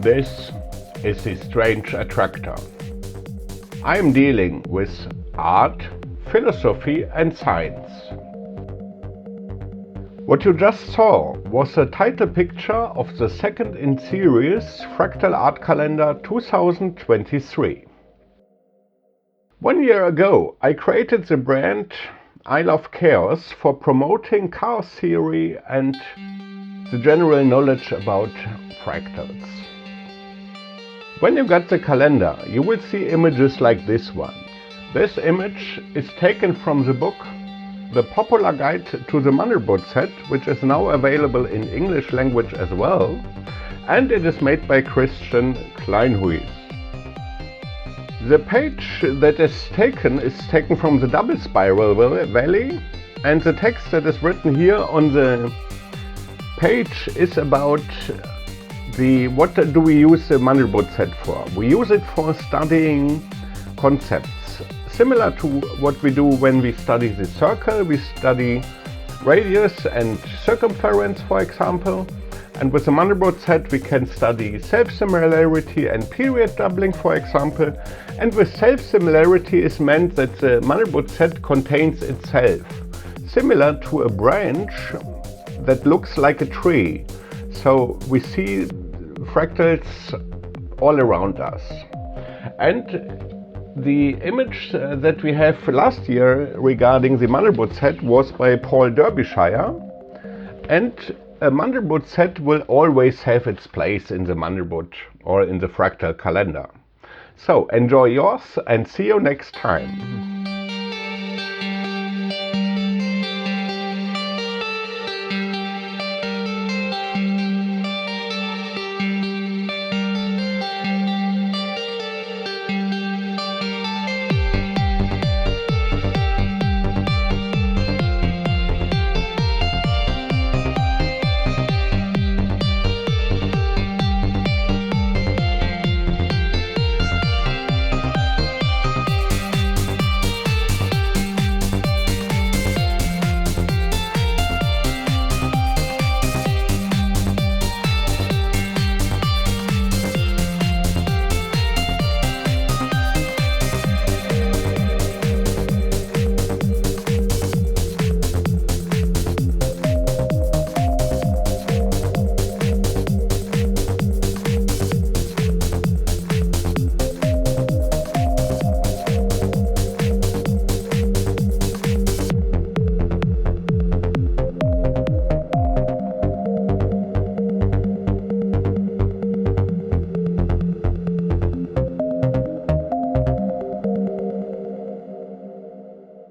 This is the Strange Attractor. I am dealing with art, philosophy and science. What you just saw was the title picture of the second in series Fractal Art Calendar 2023. 1 year ago I created the brand I Love Chaos for promoting chaos theory and the general knowledge about fractals. When you get the calendar, you will see images like this one. This image is taken from the book The Popular Guide to the Mandelbrot Set, which is now available in English language as well, and it is made by Christian Kleinhuis. The page that is taken from the double spiral valley, and the text that is written here on the page is about what do we use the Mandelbrot set for. We use it for studying concepts, similar to what we do when we study the circle. We study radius and circumference, for example. And with the Mandelbrot set we can study self-similarity and period doubling, for example. And with self-similarity is meant that the Mandelbrot set contains itself, similar to a branch that looks like a tree. So we see fractals all around us. And the image that we have last year regarding the Mandelbrot set was by Paul Derbyshire. And a Mandelbrot set will always have its place in the Mandelbrot or in the Fractal Calendar. So enjoy yours and see you next time.